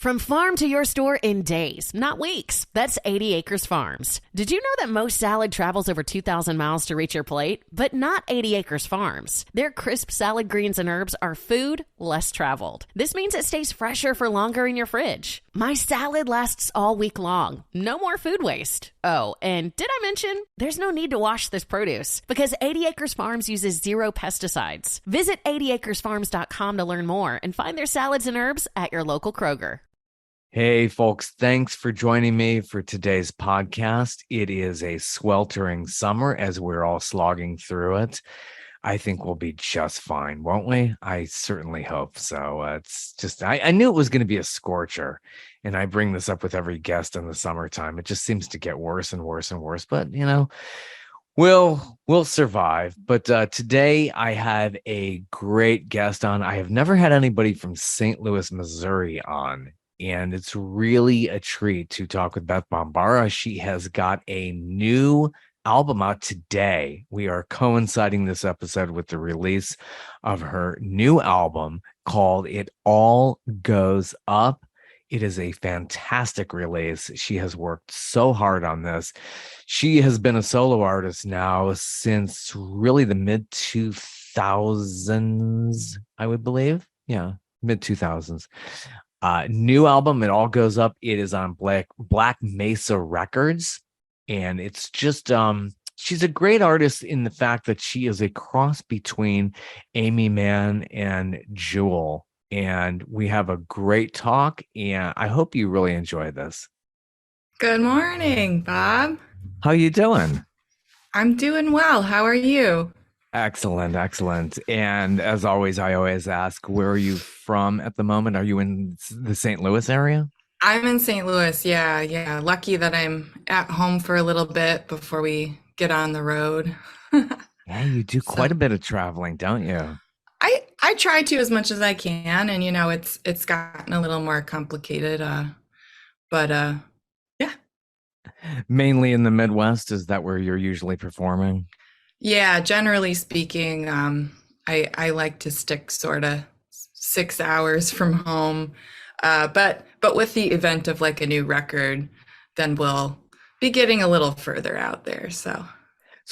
From farm to your store in days, not weeks. That's 80 Acres Farms. Did you know that most salad travels over 2,000 miles to reach your plate? But not 80 Acres Farms. Their crisp salad greens and herbs are food less traveled. This means it stays fresher for longer in your fridge. My salad lasts all week long. No more food waste. Oh, and did I mention there's no need to wash this produce because 80 Acres Farms uses zero pesticides. Visit 80acresfarms.com to learn more and find their salads and herbs at your local Kroger. Hey, folks, thanks for joining me for today's podcast. It is a sweltering summer as we're all slogging through it. I think we'll be just fine, won't we? I certainly hope so. It's just, I knew it was going to be a scorcher, and I bring this up with every guest in the summertime. It just seems to get worse and worse and worse, but you know, we'll survive. But today I have a great guest on. I have never had anybody from St. Louis, Missouri on. And it's really a treat to talk with Beth Bombara. She has got a new album out today. We are coinciding this episode with the release of her new album called It All Goes Up. It is a fantastic release. She has worked so hard on this. She has been a solo artist now since really the mid-2000s, I would believe. Yeah, mid-2000s. New album, It All Goes Up. It is on Black Mesa Records. And it's just, she's a great artist in the fact that she is a cross between Amy Mann and Jewel. And we have a great talk, and I hope you really enjoy this. Good morning, Bob. How you doing? I'm doing well. How are you? Excellent, excellent. And as always, I always ask, where are you from at the moment? Are you in the St. Louis area? I'm in St. Louis. Yeah. Lucky that I'm at home for a little bit before we get on the road. Yeah, you do quite a bit of traveling, don't you? I try to as much as I can, and you know, it's gotten a little more complicated. But yeah. Mainly in the Midwest, is that where you're usually performing? Yeah, generally speaking, I like to stick sort of 6 hours from home. But with the event of like a new record, then we'll be getting a little further out there. So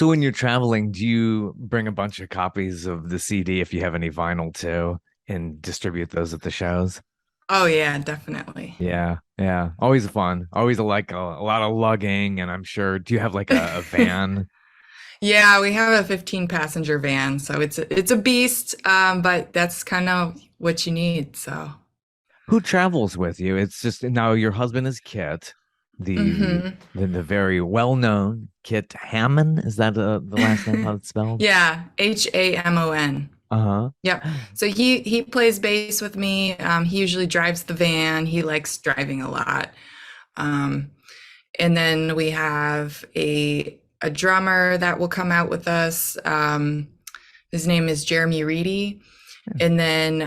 when you're traveling, do you bring a bunch of copies of the CD if you have any vinyl too, and distribute those at the shows? Oh yeah, definitely. Yeah. Always fun. Always like a lot of lugging, and I'm sure. Do you have like a van? Yeah, we have a 15-passenger van, so it's a beast, but that's kind of what you need. So, who travels with you? It's just now your husband is Kit, the very well-known Kit Hammond. Is that the last name? How it's spelled? Yeah, Hamon. Yep. So he plays bass with me. He usually drives the van. He likes driving a lot. And then we have a drummer that will come out with us. His name is Jeremy Reedy. And then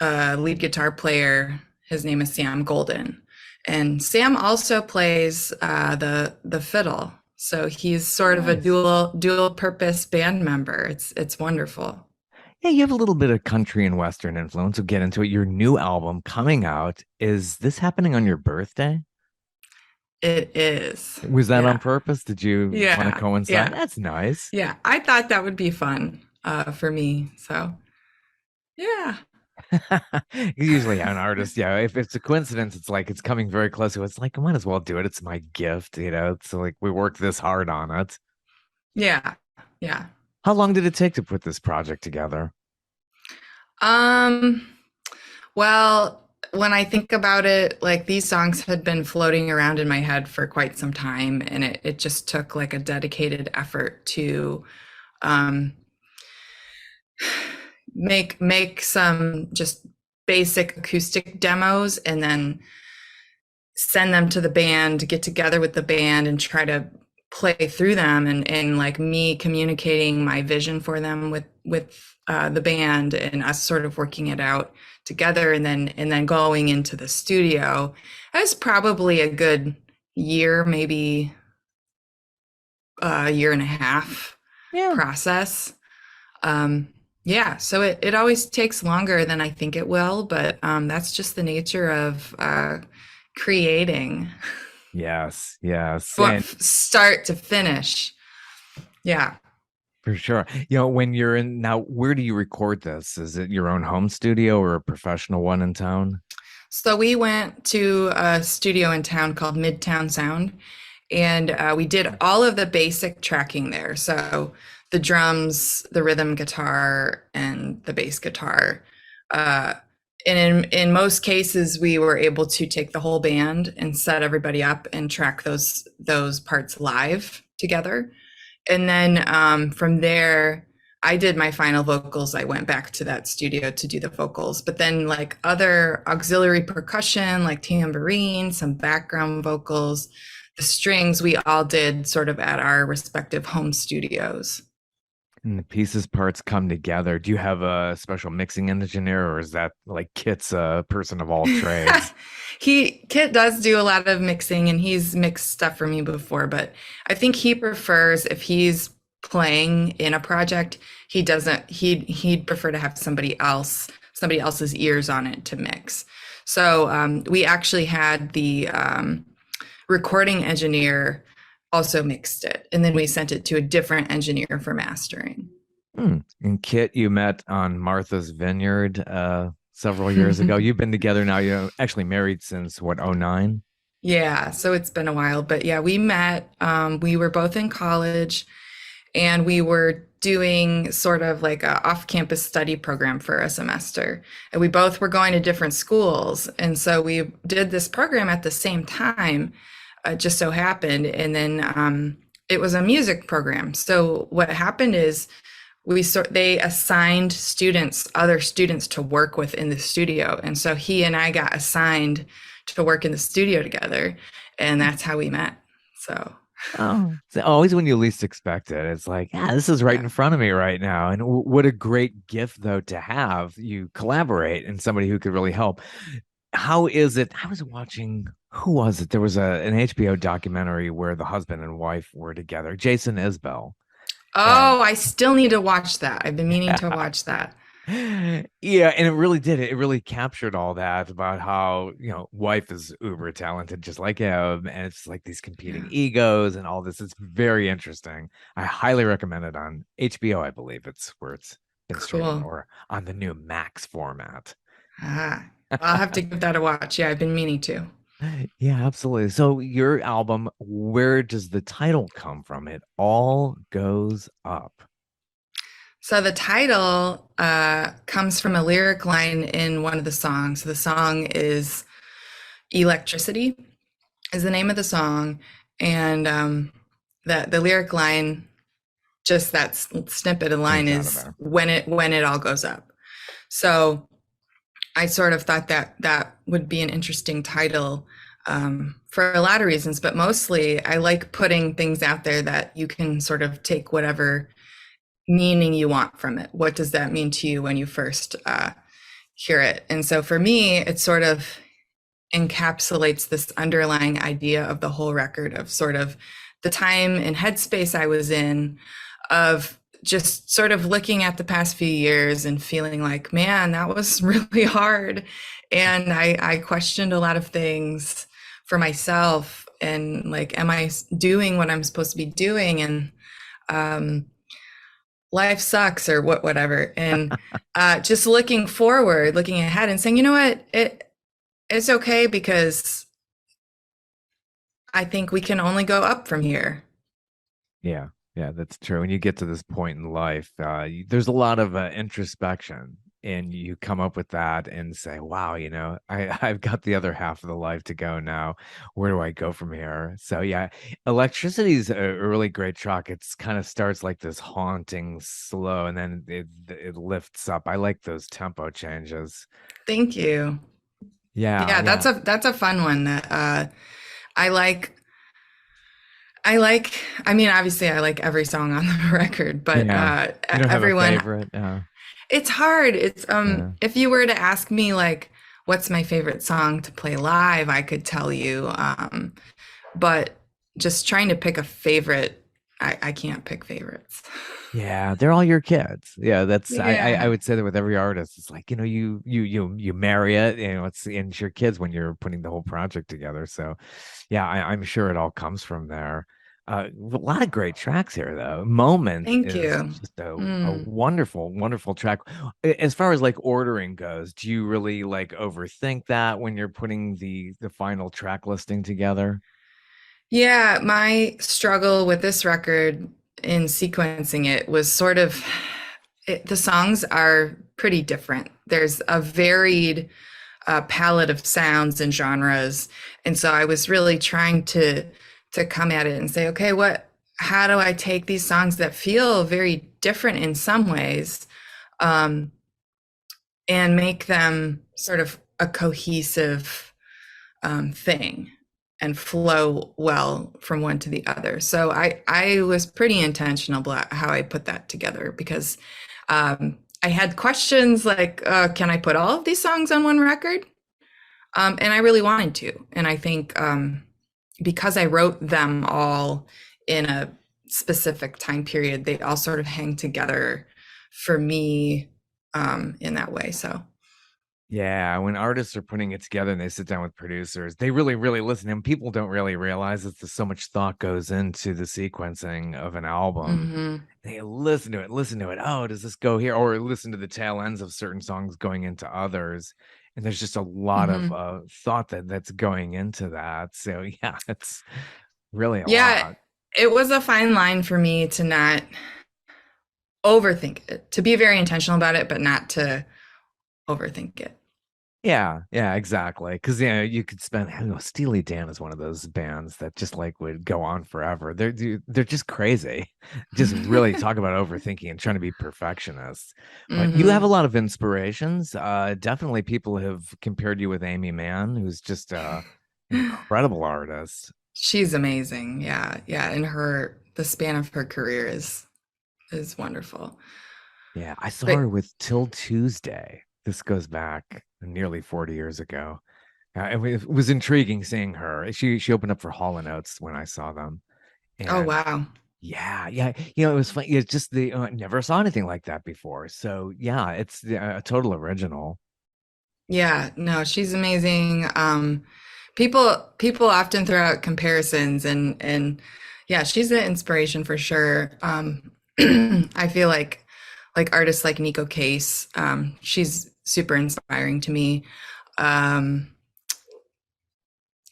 a lead guitar player, his name is Sam Golden. And Sam also plays the fiddle. So he's sort of a dual purpose band member. It's wonderful. Yeah, you have a little bit of country and Western influence. We'll get into it. Your new album coming out. Is this happening on your birthday? It is. Was that on purpose? Did you want to coincide? Yeah. That's nice. Yeah, I thought that would be fun for me. So, yeah. Usually an artist, if it's a coincidence, it's like it's coming very close to it. It's like, I might as well do it. It's my gift, It's like we worked this hard on it. Yeah. How long did it take to put this project together? Well, when I think about it, like these songs had been floating around in my head for quite some time, and it just took like a dedicated effort to make some just basic acoustic demos and then send them to the band, get together with the band and try to play through them, and like me communicating my vision for them with the band and us sort of working it out together, and then going into the studio. That was probably a good year, maybe a year and a half process. Yeah, so it always takes longer than I think it will, but that's just the nature of creating. Yes, yes. From And start to finish. Yeah. for sure. When you're in now, where do you record this? Is it your own home studio or a professional one in town? So we went to a studio in town called Midtown Sound, and we did all of the basic tracking there. So the drums, the rhythm guitar, and the bass guitar. Uh, and in most cases, we were able to take the whole band and set everybody up and track those parts live together. And then from there, I did my final vocals. I went back to that studio to do the vocals, but then like other auxiliary percussion, like tambourine, some background vocals, the strings, we all did sort of at our respective home studios. And the pieces parts come together. Do you have a special mixing engineer, or is that like Kit's a person of all trades? Kit does do a lot of mixing, and he's mixed stuff for me before, but I think he prefers, if he's playing in a project, he'd prefer to have somebody else's ears on it to mix. So we actually had the recording engineer also mixed it, and then we sent it to a different engineer for mastering. And Kit, you met on Martha's Vineyard several years ago. You've been together now, actually married since what, 2009? Yeah, so it's been a while, but yeah, we met. We were both in college, and we were doing sort of like a off-campus study program for a semester, and we both were going to different schools, and so we did this program at the same time. Just so happened, and then it was a music program. So what happened is they assigned other students to work with in the studio, and so he and I got assigned to work in the studio together, and that's how we met. So it's always when you least expect it. It's like, this is right in front of me right now. And what a great gift, though, to have you collaborate and somebody who could really help. How is it? I was watching, who was it? There was an HBO documentary where the husband and wife were together, Jason Isbell. Oh, I still need to watch that. I've been meaning to watch that. Yeah, and it really did. It really captured all that about how, wife is uber talented just like him, and it's like these competing egos and all this. It's very interesting. I highly recommend it on HBO. I believe it's where it's been streaming, or on the new Max format. I'll have to give that a watch. Yeah, I've been meaning to. Yeah, absolutely. So your album, where does the title come from? It All Goes Up. So the title comes from a lyric line in one of the songs. The song is Electricity is the name of the song. And the lyric line, just that snippet of line, is when it all goes up. So I sort of thought that would be an interesting title for a lot of reasons, but mostly I like putting things out there that you can sort of take whatever meaning you want from it. What does that mean to you when you first hear it? And so for me, it sort of encapsulates this underlying idea of the whole record, of sort of the time and headspace I was in, of just sort of looking at the past few years and feeling like, man, that was really hard. And I questioned a lot of things for myself, and like, am I doing what I'm supposed to be doing? And life sucks, or whatever. And just looking forward, looking ahead and saying, you know what, it's okay, because I think we can only go up from here. Yeah, that's true. When you get to this point in life, there's a lot of introspection, and you come up with that and say, wow, I've got the other half of the life to go now. Where do I go from here? So yeah, Electricity is a really great track. It's kind of starts like this haunting slow, and then it lifts up. I like those tempo changes. Thank you. Yeah. That's a fun one that I like. I mean, obviously I like every song on the record, but you don't everyone have a favorite? Yeah. It's hard. It's if you were to ask me like what's my favorite song to play live, I could tell you. But just trying to pick a favorite, I can't pick favorites. Yeah, they're all your kids. Yeah, that's I Yeah. would say that with every artist. It's like, you marry it, it's your kids when you're putting the whole project together. So yeah, I'm sure it all comes from there. A lot of great tracks here though. Moment Thank is you. just a Mm. wonderful, wonderful track. As far as like ordering goes, do you really like overthink that when you're putting the final track listing together? Yeah, my struggle with this record in sequencing it was sort of the songs are pretty different. There's a varied palette of sounds and genres, and so I was really trying to come at it and say, okay, how do I take these songs that feel very different in some ways, um, and make them sort of a cohesive thing and flow well from one to the other. So I was pretty intentional about how I put that together because I had questions like, can I put all of these songs on one record? And I really wanted to. And I think because I wrote them all in a specific time period, they all sort of hang together for me in that way. So Yeah, when artists are putting it together and they sit down with producers, they really, really listen. And people don't really realize that there's so much thought goes into the sequencing of an album. mhm, They listen to it, listen to it. Oh, does this go here? Or listen to the tail ends of certain songs going into others. And there's just a lot of mhm. thought that's going into that. So yeah, it's really a Yeah, lot. it was a fine line for me to not overthink it, to be very intentional about it, but not to overthink it. Yeah, yeah, exactly. Because you could spend. Steely Dan is one of those bands that just like would go on forever. They're just crazy. Just really talk about overthinking and trying to be perfectionists. But you have a Hmm. lot of inspirations. Definitely, people have compared you with Amy Mann, who's just incredible artist. She's amazing. Yeah, yeah. And the span of her career is wonderful. Yeah, I saw her But with Till Tuesday. This goes back nearly 40 years ago. It was intriguing seeing her. She opened up for Hall and Oates when I saw them, oh and wow. yeah, yeah, it was fun. It's just never saw anything like that before. So yeah, it's a total original. Yeah, no, she's amazing. People often throw out comparisons and yeah, she's an inspiration for sure. I feel like artists like Nico Case, she's super inspiring to me. Um,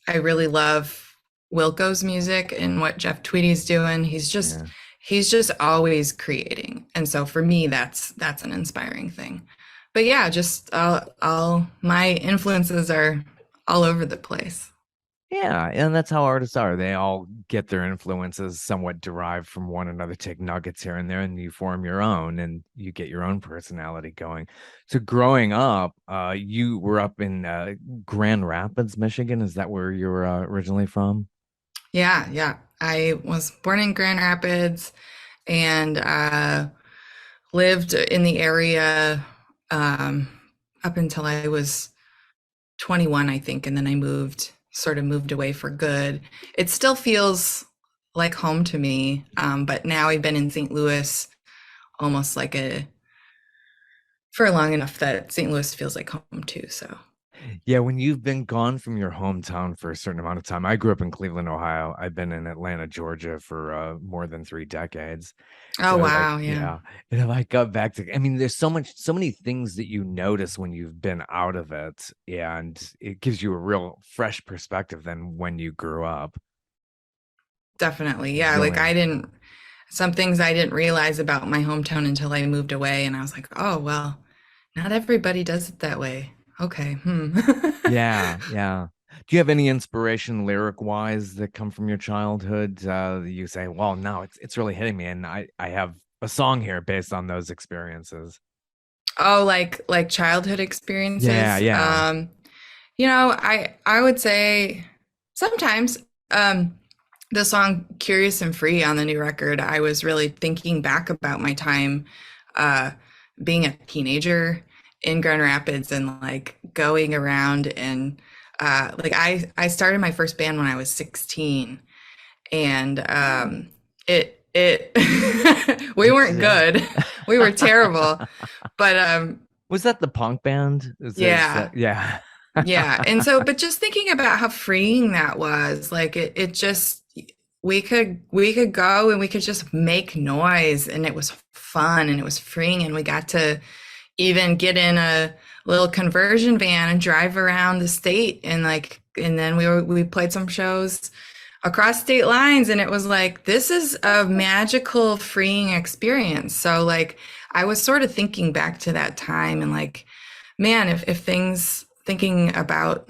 I really love Wilco's music and what Jeff Tweedy's doing. Yeah. He's just always creating. And so for me that's an inspiring thing. But yeah, just all my influences are all over the place. Yeah, and that's how artists are. They all get their influences somewhat derived from one another, take nuggets here and there, and you form your own and you get your own personality going. So growing up, you were up in Grand Rapids, Michigan. Is that where you were originally from? Yeah, yeah. I was born in Grand Rapids and lived in the area um, up until I was 21, I think, and then I sort of moved away for good. It still feels like home to me, but now I've been in St. Louis almost like for long enough that St. Louis feels like home too. So, Yeah, when you've been gone from your hometown for a certain amount of time. I grew up in Cleveland, Ohio. I've been in Atlanta, Georgia for more than 3 decades. oh So like, wow, yeah, yeah. And if I got back to, I mean, there's so many things that you notice when you've been out of it, and it gives you a real fresh perspective than when you grew up. definitely, yeah. Like Really. some things I didn't realize about my hometown until I moved away, and I was like, oh well, not everybody does it that way. Okay, hmm. Yeah, yeah. Do you have any inspiration lyric wise that come from your childhood? That you say, well, no, it's really hitting me, and I have a song here based on those experiences. Oh, like childhood Yeah, experiences. yeah. I would say sometimes the song Curious and Free on the new record, I was really thinking back about my time uh being a teenager in Grand Rapids and like going around and like I started my first band when I was 16 and it it we weren't good. We were terrible. But was that the punk band? Yeah. Yeah. Yeah. And so, but just thinking about how freeing that was, like it just, we could go and we could just make noise, and it was fun and it was freeing, and we got to even get in a little conversion van and drive around the state, and then we played some shows across state lines, and it was like, this is a magical freeing experience. So like I was sort of thinking back to that time, and like, man, if things, thinking about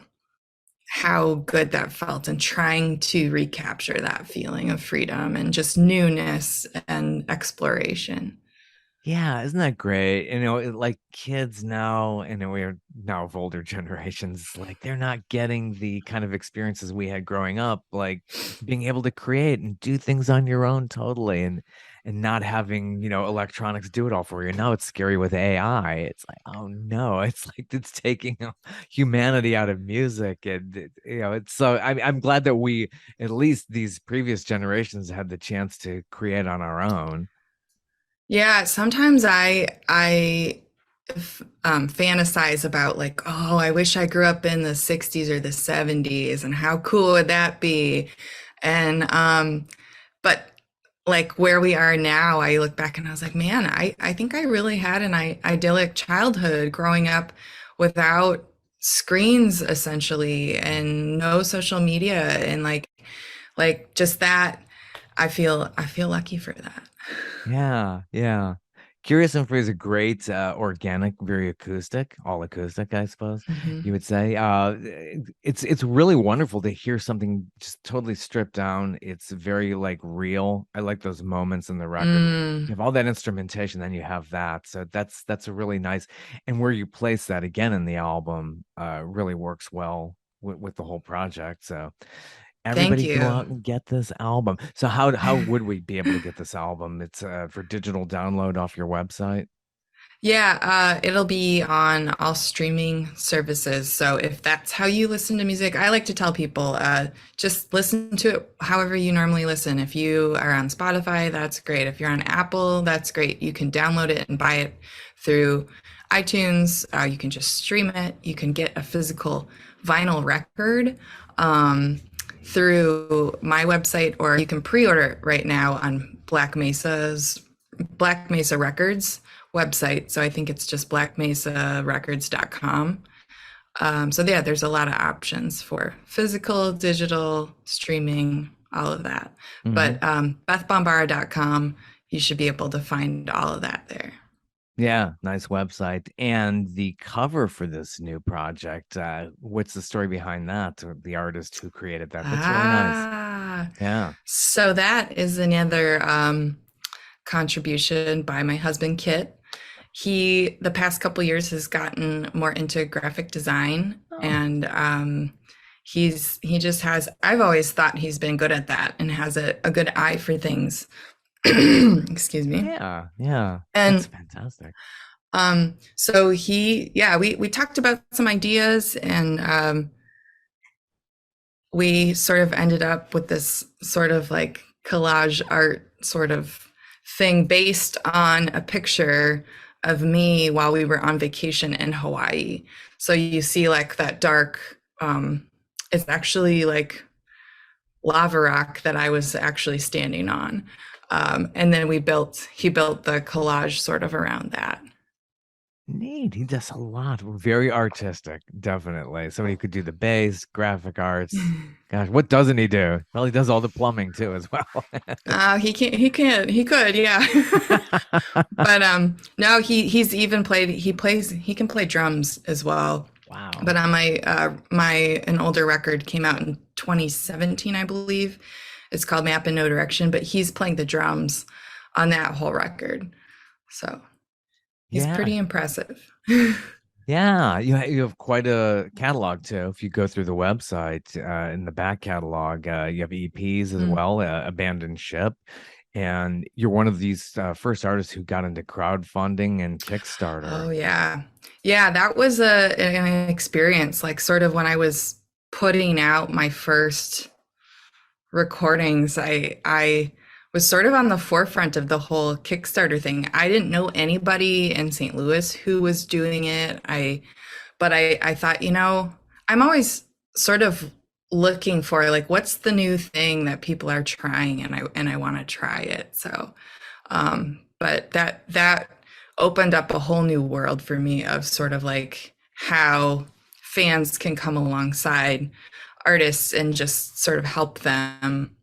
how good that felt and trying to recapture that feeling of freedom and just newness and exploration. Yeah, isn't that great? Like kids now, and we're now of older generations, like they're not getting the kind of experiences we had growing up, like being able to create and do things on your own totally, and not having, electronics do it all for you. Now it's scary with AI. It's like, oh no, it's like it's taking humanity out of music, and it's so I'm glad that we, at least these previous generations, had the chance to create on our own. Yeah, sometimes I fantasize about like, oh, I wish I grew up in the 60s or the 70s, and how cool would that be? And but like where we are now, I look back and I was like, man, I think I really had an idyllic childhood growing up without screens essentially, and no social media, and like just that, I feel lucky for that. Yeah, yeah. Curious and Free is a great organic, very acoustic, all acoustic, I suppose Mhm. you would say. It's really wonderful to hear something just totally stripped down. It's very like real. I like those moments in the record. You Mm, have all that instrumentation, then you have that. So that's a really nice, and where you place that again in the album really works well with the whole project. So thank everybody go you. out and get this album. So how would we be able to get this album? It's for digital download off your website. Yeah, it'll be on all streaming services. So if that's how you listen to music, I like to tell people, just listen to it however you normally listen. If you are on Spotify, that's great. If you're on Apple, that's great. You can download it and buy it through iTunes. You can just stream it. You can get a physical vinyl record through my website, or you can pre-order it right now on Black Mesa Records website. So I think it's just blackmesarecords.com. So yeah, there's a lot of options for physical, digital, streaming, all of that. Mm-hmm. But bethbombara.com, you should be able to find all of that there. Yeah, nice website. And the cover for this new project, what's the story behind that? Or the artist who created that? That's really nice. Yeah. So that is another contribution by my husband, Kit. He, the past couple years, has gotten more into graphic design, and he just has, I've always thought he's been good at that and has a good eye for things. Excuse me. Yeah, yeah. And that's fantastic. So we talked about some ideas, and we sort of ended up with this sort of like collage art sort of thing based on a picture of me while we were on vacation in Hawaii. So you see like that dark, it's actually like lava rock that I was actually standing on. And then he built the collage sort of around that. Neat. He does a lot. Very artistic, definitely. Somebody who could do the bass, graphic arts. Gosh, what doesn't he do? Well, he does all the plumbing too, as well. He could, yeah. But no, he's even played. He can play drums as well. Wow. But on an older record came out in 2017, I believe. It's called Map in No Direction, but he's playing the drums on that whole record. So he's pretty impressive. Yeah, you have quite a catalog too. If you go through the website, in the back catalog, you have EPs as well, Abandoned Ship. And you're one of these first artists who got into crowdfunding and Kickstarter. Oh, yeah. Yeah, that was an experience, like sort of when I was putting out my first recordings, I was sort of on the forefront of the whole Kickstarter thing. I didn't know anybody in St. Louis who was doing it. But I thought, I'm always sort of looking for like, what's the new thing that people are trying, and I want to try it. So, but that opened up a whole new world for me of sort of like how fans can come alongside artists and just sort of help them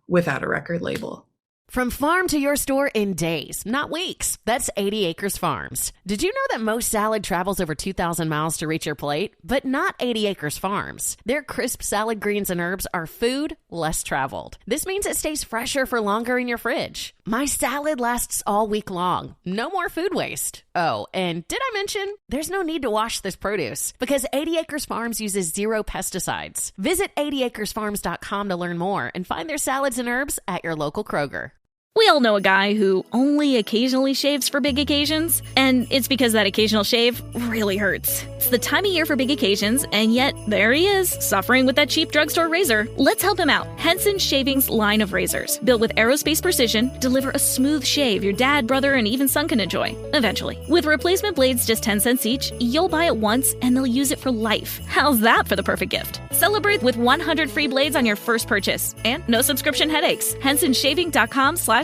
without a record label. From farm to your store in days, not weeks. That's 80 Acres Farms. Did you know that most salad travels over 2,000 miles to reach your plate? But not 80 Acres Farms. Their crisp salad greens and herbs are food less traveled. This means it stays fresher for longer in your fridge. My salad lasts all week long. No more food waste. Oh, and did I mention there's no need to wash this produce because 80 Acres Farms uses 0 pesticides. Visit 80acresfarms.com to learn more and find their salads and herbs at your local Kroger. We all know a guy who only occasionally shaves for big occasions, and it's because that occasional shave really hurts. It's the time of year for big occasions, and yet there he is, suffering with that cheap drugstore razor. Let's help him out. Henson Shaving's line of razors, built with aerospace precision, deliver a smooth shave your dad, brother, and even son can enjoy, eventually. With replacement blades just 10 cents each, you'll buy it once, and they'll use it for life. How's that for the perfect gift? Celebrate with 100 free blades on your first purchase, and no subscription headaches. HensonShaving.com/holiday.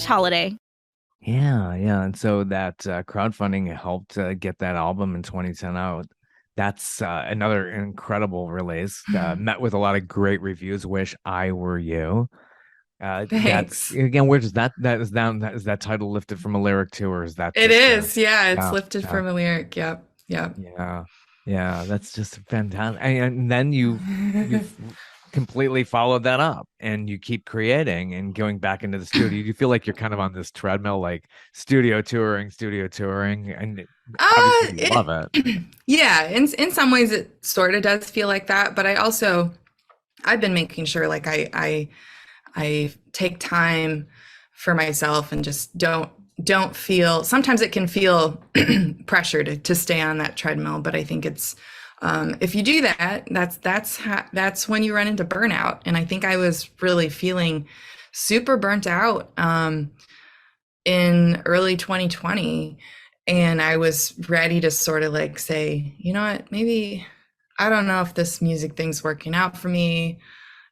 Yeah. And so that crowdfunding helped get that album in 2010 out. That's another incredible release. Met with a lot of great reviews. Wish I Were You. Thanks. Again, where does that is that title lifted from a lyric too, or is that? It is. It's lifted from a lyric. Yep. Yeah. That's just fantastic. And then you completely followed that up and you keep creating and going back into the studio. You feel like you're kind of on this treadmill, like studio touring, and obviously you love it. Yeah, in some ways it sort of does feel like that, but I've been making sure like I take time for myself and just don't feel, sometimes it can feel pressure to stay on that treadmill, but I think it's if you do that, that's when you run into burnout. And I think I was really feeling super burnt out in early 2020. And I was ready to sort of like say, you know what, maybe I don't know if this music thing's working out for me.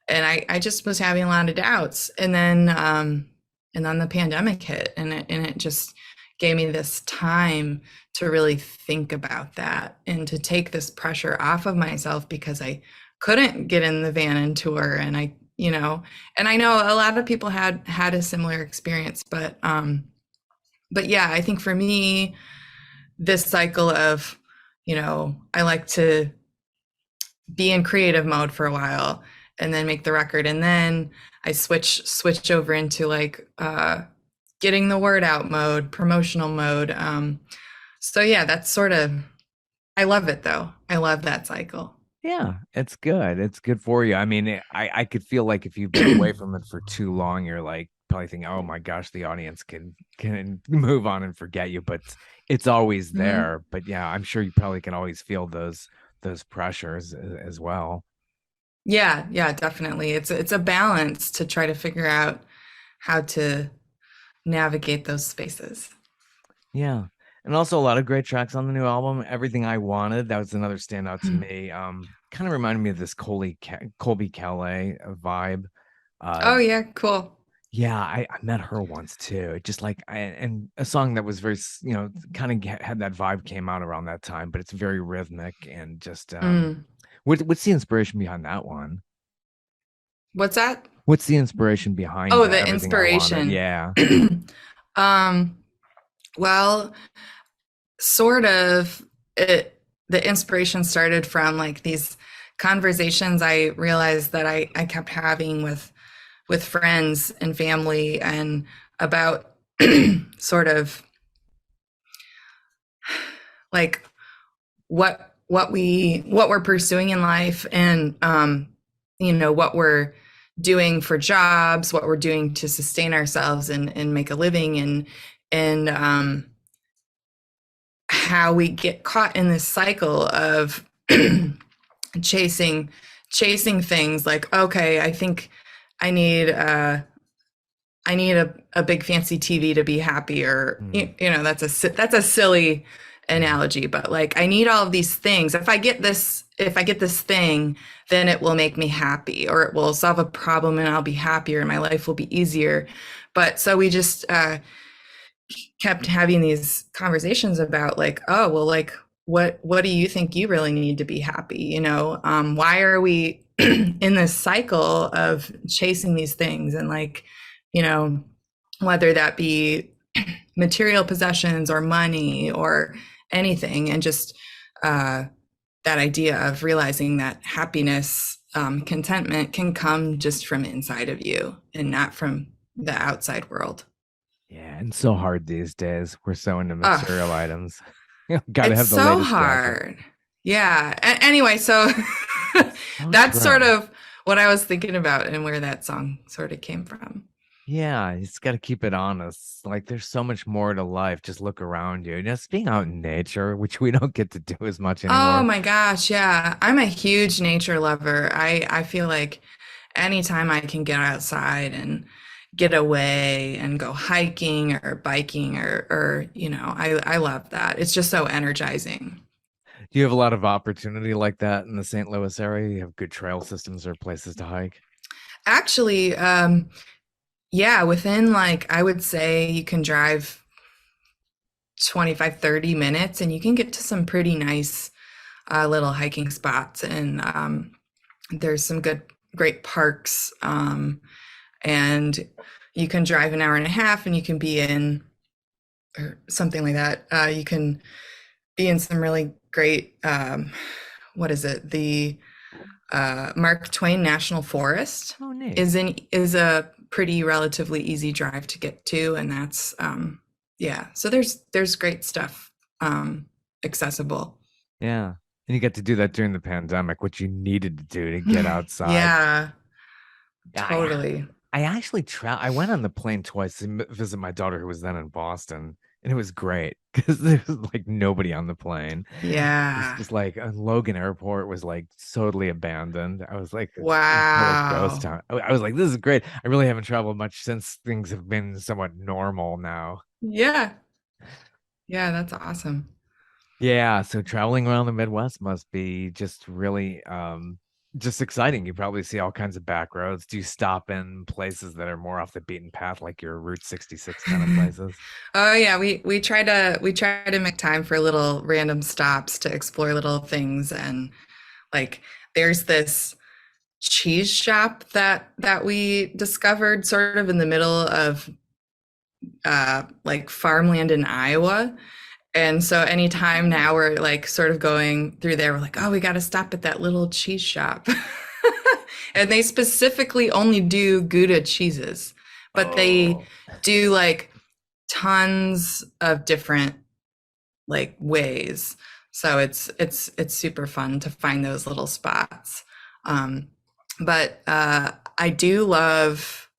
And I just was having a lot of doubts. And then the pandemic hit, and it just gave me this time to really think about that and to take this pressure off of myself because I couldn't get in the van and tour. And I know a lot of people had a similar experience, but yeah, I think for me, this cycle of, I like to be in creative mode for a while and then make the record. And then I switch over into like, getting the word out mode, promotional mode. So yeah, that's sort of, I love it though. I love that cycle. Yeah, it's good. It's good for you. I mean, I could feel like if you've been away from it for too long, you're like probably thinking, oh my gosh, the audience can move on and forget you, but it's always there. But yeah, I'm sure you probably can always feel those pressures as well. Yeah, definitely. It's a balance to try to figure out how to navigate those spaces. Yeah. And also a lot of great tracks on the new album. Everything I Wanted, that was another standout to me. Kind of reminded me of this Colby Calais vibe. Oh yeah, cool. Yeah, I met her once too. Just like and a song that was very, kind of had that vibe, came out around that time, but it's very rhythmic and just what's the inspiration behind that one? What's that? What's the inspiration behind the inspiration? Yeah. Well, sort of the inspiration started from like these conversations I realized that I kept having with friends and family, and about sort of like what we're pursuing in life, and what we're doing for jobs, what we're doing to sustain ourselves and make a living, and how we get caught in this cycle of chasing things like, okay, I think I need I need a big fancy TV to be happy, or you know, that's a silly analogy, but like I need all of these things. If I get this thing, then it will make me happy, or it will solve a problem and I'll be happier and my life will be easier. But so we just kept having these conversations about like, oh, well, like what do you think you really need to be happy? You know, why are we in this cycle of chasing these things? And like, you know, whether that be material possessions or money or anything, and just that idea of realizing that happiness, contentment can come just from inside of you and not from the outside world. Yeah, and so hard these days. We're so into material items. Gotta have the so latest hard. gadget. Yeah. Anyway, so that's sort of what I was thinking about and where that song sort of came from. Yeah, it's got to keep it honest. Like there's so much more to life. Just look around you. Just being out in nature, which we don't get to do as much anymore. Oh my gosh, yeah. I'm a huge nature lover. I feel like anytime I can get outside and get away and go hiking or biking or you know, I love that. It's just so energizing. Do you have a lot of opportunity like that in the St. Louis area? You have good trail systems or places to hike? Actually, yeah, within like, I would say you can drive 25, 30 minutes and you can get to some pretty nice little hiking spots. And there's some great parks. And you can drive an hour and a half and you can be in, or something like that. You can be in some really great, what is it? The Mark Twain National Forest is a pretty relatively easy drive to get to, and that's yeah. So there's great stuff accessible. Yeah, and you get to do that during the pandemic, which you needed to do to get outside. Yeah, totally. I actually I went on the plane twice to visit my daughter who was then in Boston. And it was great because there was like nobody on the plane. Yeah. It's just like Logan Airport was like totally abandoned. I was like, wow. Ghost town. I was like, this is great. I really haven't traveled much since things have been somewhat normal now. Yeah. Yeah, that's awesome. Yeah. So traveling around the Midwest must be just really just exciting. You probably see all kinds of back roads. Do you stop in places that are more off the beaten path, like your Route 66 kind of places? Oh yeah, we try to make time for little random stops to explore little things. And like there's this cheese shop that we discovered sort of in the middle of like farmland in Iowa. And so anytime now we're like sort of going through there, we're like, oh, we got to stop at that little cheese shop. And they specifically only do Gouda cheeses, but they do like tons of different like ways. So it's super fun to find those little spots. But I do love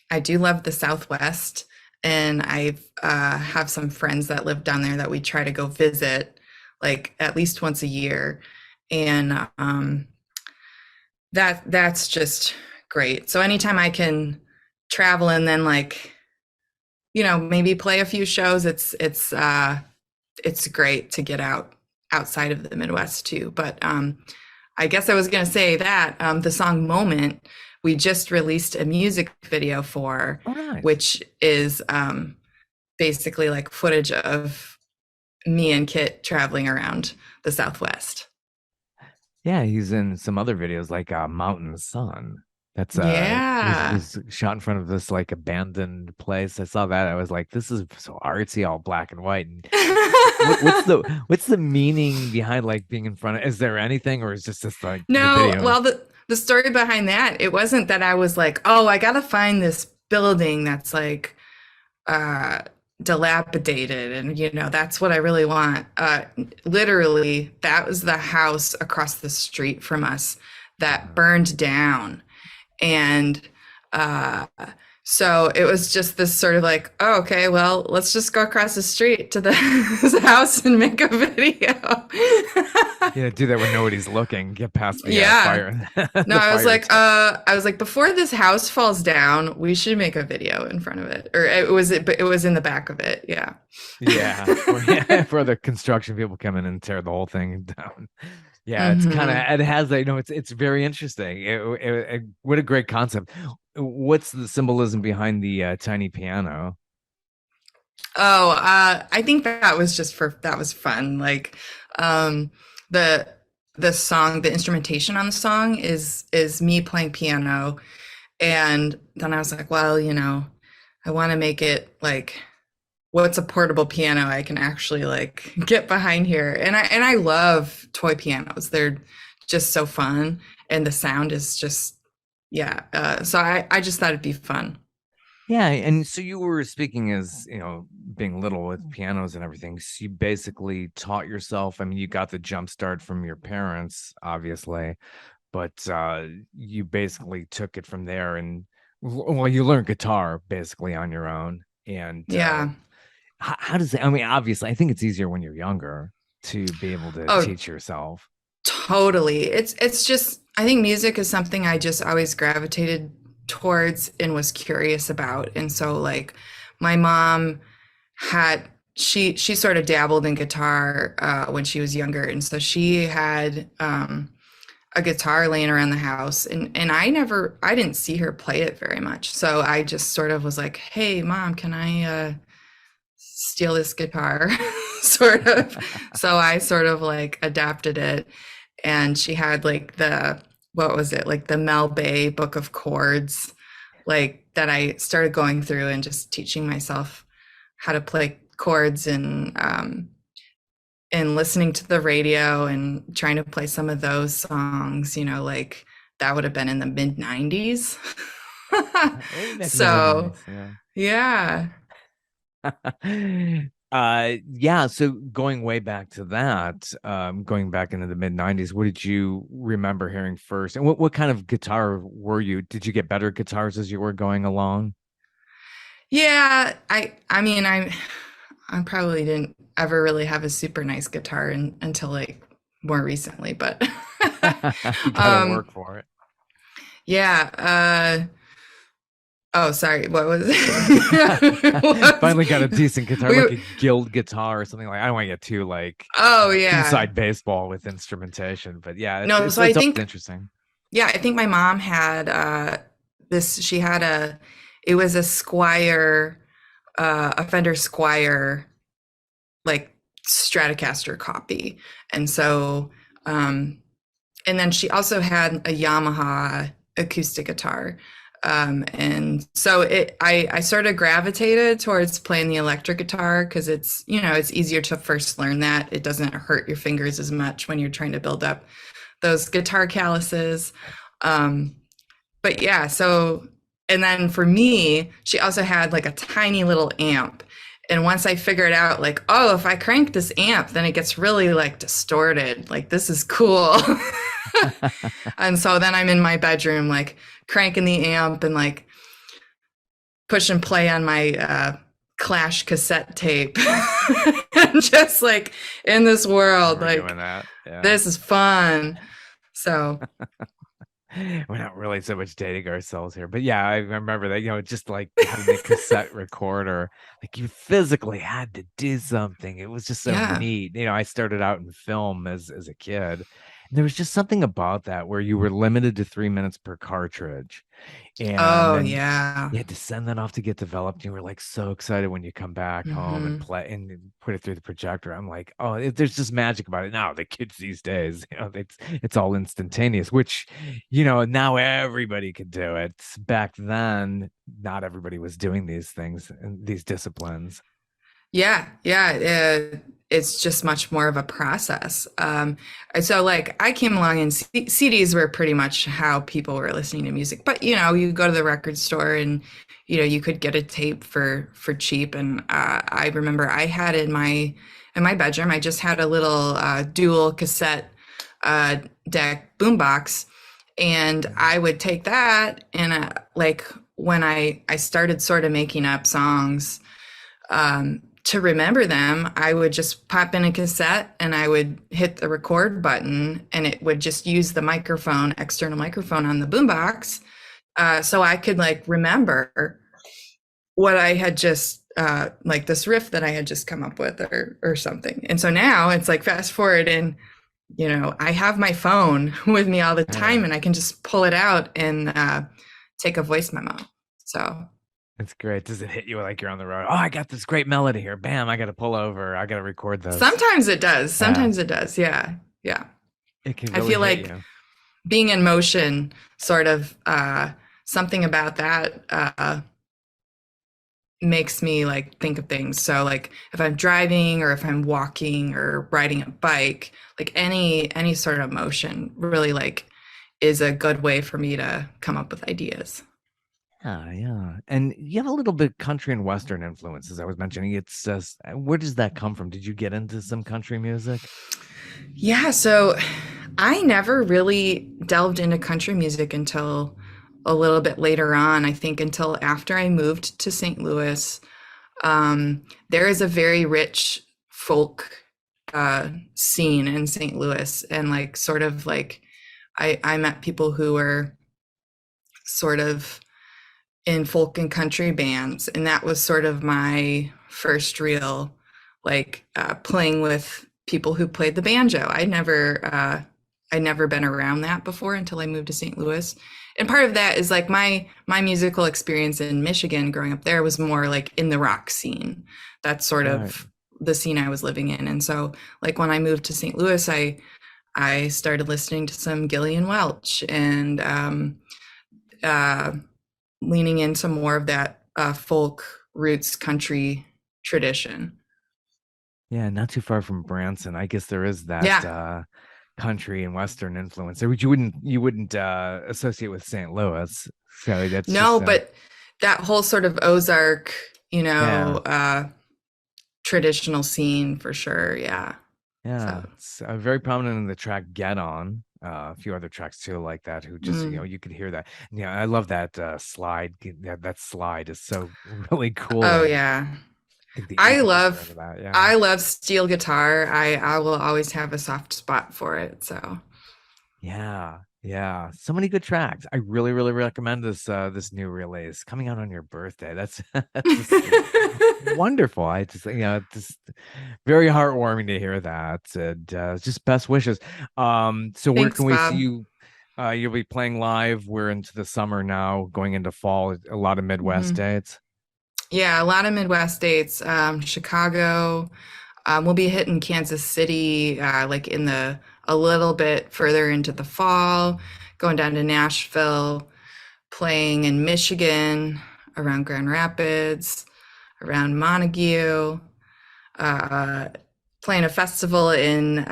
the Southwest. And I have some friends that live down there that we try to go visit like at least once a year. And that's just great. So anytime I can travel and then like, you know, maybe play a few shows, it's great to get outside of the Midwest too. But I guess I was going to say that the song Moment, we just released a music video for, which is basically like footage of me and Kit traveling around the Southwest. Yeah, he's in some other videos like Mountain Sun. That's was shot in front of this like abandoned place. I saw that. I was like, this is so artsy, all black and white. And what's the meaning behind like being in front of? Is there anything, or is just this like no? Well, the story behind that, it wasn't that I was like, oh, I gotta find this building that's like dilapidated and you know that's what I really want. Literally, that was the house across the street from us that burned down. And So it was just this sort of like, oh, okay, well, let's just go across the street to the house and make a video. Yeah, do that when nobody's looking. Get past the fire. No, I was like, before this house falls down, we should make a video in front of it, or it was in the back of it. Yeah. Yeah. For the construction people come in and tear the whole thing down. Yeah, it's kind of, it has, it's very interesting. What a great concept. What's the symbolism behind the tiny piano? Oh, I think that was fun. Like, the song, the instrumentation on the song is me playing piano. And then I was like, well, I want to make it like, what's a portable piano I can actually like get behind here? And I love toy pianos. They're just so fun. And the sound is just, so I just thought it'd be fun. Yeah, and so you were speaking as, being little with pianos and everything. So you basically taught yourself. I mean, you got the jump start from your parents, obviously, but you basically took it from there. And well, you learned guitar basically on your own. And how does it? I mean, obviously, I think it's easier when you're younger to be able to teach yourself. Totally. It's just, I think music is something I just always gravitated towards and was curious about. And so like my mom she sort of dabbled in guitar when she was younger. And so she had a guitar laying around the house, and I didn't see her play it very much. So I just sort of was like, hey Mom, can I steal this guitar? Sort of. So I sort of like adapted it, and she had like the Mel Bay book of chords, like that I started going through and just teaching myself how to play chords, and listening to the radio and trying to play some of those songs, like that would have been in the mid 90s. So yeah. So going way back to that, going back into the mid 90s, what did you remember hearing first? And what kind of guitar were you? Did you get better guitars as you were going along? Yeah, I mean, I probably didn't ever really have a super nice guitar until like more recently, but you gotta work for it. Yeah. Oh, sorry. What was it? Finally got a decent guitar, like a Guild guitar or something. Like, I don't want to get too like inside baseball with instrumentation, but yeah, I think interesting. Yeah, I think my mom had this. She had it was a Squier, a Fender Squier, like Stratocaster copy, and so and then she also had a Yamaha acoustic guitar. And so I sort of gravitated towards playing the electric guitar because it's, it's easier to first learn that. It doesn't hurt your fingers as much when you're trying to build up those guitar calluses. But yeah, so, and then for me, she also had like a tiny little amp. And once I figured out like, oh, if I crank this amp, then it gets really like distorted. Like, this is cool. And so then I'm in my bedroom, like cranking the amp and like push and play on my Clash cassette tape. And just like in this world, like this is fun. So we're not really so much dating ourselves here, but yeah, I remember that, just like having a cassette recorder, like you physically had to do something. It was just so neat. I started out in film as a kid. And there was just something about that where you were limited to 3 minutes per cartridge. And you had to send that off to get developed. You were like so excited when you come back home and play and put it through the projector. I'm like, oh, there's just magic about it. Now the kids these days, it's all instantaneous, which, now everybody could do it. Back then, not everybody was doing these things and these disciplines. Yeah. It's just much more of a process. So like I came along and CDs were pretty much how people were listening to music, but you go to the record store and you could get a tape for cheap. And I remember I had in my bedroom, I just had a little dual cassette deck boombox, and I would take that and like when I started sort of making up songs, to remember them, I would just pop in a cassette and I would hit the record button, and it would just use the microphone, external microphone on the boombox. So I could like remember what I had just, like this riff that I had just come up with or something. And so now it's like fast forward, and, you know, I have my phone with me all the time, and I can just pull it out and take a voice memo. So it's great. Does it hit you like you're on the road? Oh, I got this great melody here. Bam, I got to pull over. I got to record this. Sometimes it does. Sometimes it does. Yeah. Yeah. It can really I feel like being in motion, sort of, something about that makes me like think of things. So like if I'm driving or if I'm walking or riding a bike, like any sort of motion really like is a good way for me to come up with ideas. Yeah. And you have a little bit country and Western influences. I was mentioning, it's where does that come from? Did you get into some country music? Yeah. So I never really delved into country music until a little bit later on. I think until after I moved to St. Louis. There is a very rich folk scene in St. Louis, and like sort of like I met people who were sort of in folk and country bands, and that was sort of my first real like playing with people who played the banjo. I'd never been around that before until I moved to St. Louis. And part of that is like my musical experience in Michigan growing up there was more like in the rock scene. That's sort of the scene I was living in. And so like when I moved to St. Louis, I started listening to some Gillian Welch and leaning into more of that folk roots country tradition. Yeah, not too far from Branson. I guess there is that country and Western influence, which you wouldn't associate with St. Louis. So that's but that whole sort of Ozark, you know, traditional scene for sure. Yeah. Yeah, so. It's very prominent in the track "Get On." A few other tracks too, like that. Who just you know you could hear that. Yeah, I love that slide. That slide is so really cool. Oh yeah. I love steel guitar. I will always have a soft spot for it. So yeah, so many good tracks. I really recommend this new release coming out on your birthday. That's wonderful. I just just very heartwarming to hear that, and just best wishes. So thanks, where can we Bob. See you? You'll be playing live. We're into the summer now, going into fall. A lot of Midwest dates. Yeah, a lot of Midwest dates. Chicago. We'll be hitting Kansas City, like a little bit further into the fall, going down to Nashville, playing in Michigan, around Grand Rapids, around Montague, playing a festival in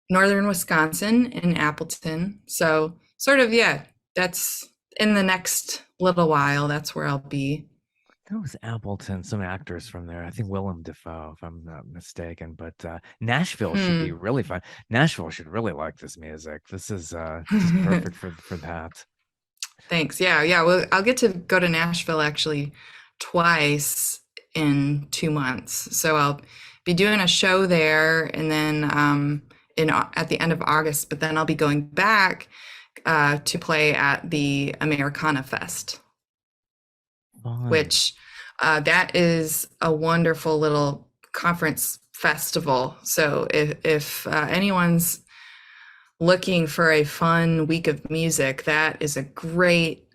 northern Wisconsin in Appleton. So sort of, that's in the next little while. That's where I'll be. That was Appleton, some actors from there. I think Willem Dafoe, if I'm not mistaken. But Nashville should be really fun. Nashville should really like this music. This is just perfect for that. Thanks. Yeah. Well, I'll get to go to Nashville actually twice in 2 months. So I'll be doing a show there, and then at the end of August. But then I'll be going back to play at the Americana Fest. Which that is a wonderful little conference festival. So if anyone's looking for a fun week of music, that is a great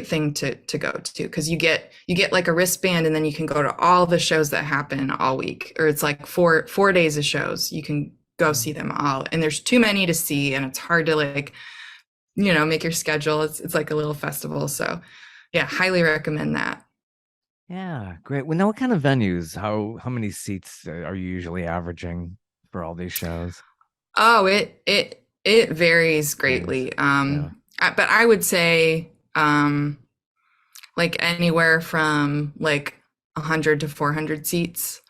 thing to go to, because you get like a wristband, and then you can go to all the shows that happen all week, or it's like four days of shows. You can go see them all, and there's too many to see, and it's hard to like make your schedule. It's like a little festival. So yeah, highly recommend that. Yeah, great. Well, now what kind of venues? How many seats are you usually averaging for all these shows? Oh, it varies greatly. But I would say like anywhere from like 100 to 400 seats.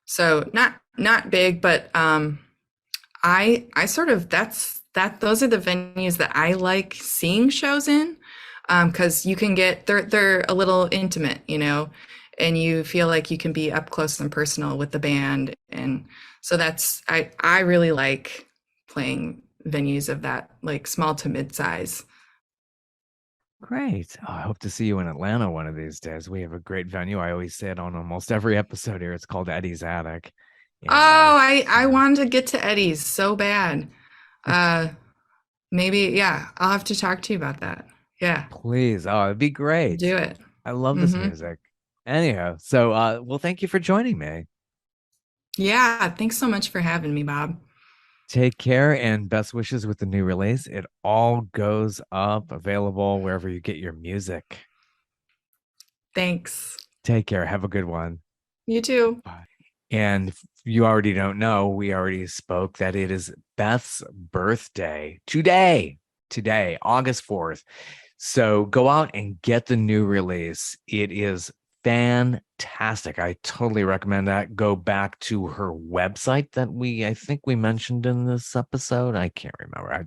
So not big, but I sort of those are the venues that I like seeing shows in. because you can get they're a little intimate, and you feel like you can be up close and personal with the band. And so that's I really like playing venues of that, like small to mid-size. Great. Oh, I hope to see you in Atlanta one of these days. We have a great venue. I always say it on almost every episode here. It's called Eddie's Attic. And, I wanted to get to Eddie's so bad. Maybe, yeah, I'll have to talk to you about that. Yeah. Please. Oh, it'd be great. Do it. I love this music. Anyhow, so well, thank you for joining me. Yeah, thanks so much for having me, Bob. Take care and best wishes with the new release. It all goes up, available wherever you get your music. Thanks. Take care. Have a good one. You too. Bye. And if you already don't know, we already spoke that it is Beth's birthday today, August 4th. So go out and get the new release. It is fantastic. I totally recommend that. Go back to her website that I think we mentioned in this episode. I can't remember.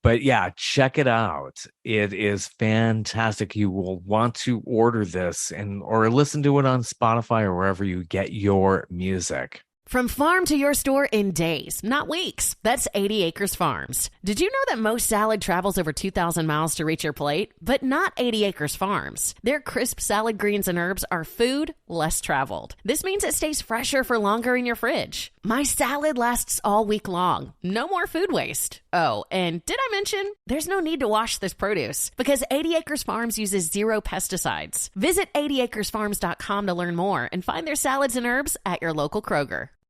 But yeah, check it out. It is fantastic. You will want to order this or listen to it on Spotify or wherever you get your music. From farm to your store in days, not weeks. That's 80 Acres Farms. Did you know that most salad travels over 2,000 miles to reach your plate? But not 80 Acres Farms. Their crisp salad greens and herbs are food less traveled. This means it stays fresher for longer in your fridge. My salad lasts all week long. No more food waste. Oh, and did I mention there's no need to wash this produce because 80 Acres Farms uses 0 pesticides. Visit 80acresfarms.com to learn more and find their salads and herbs at your local Kroger.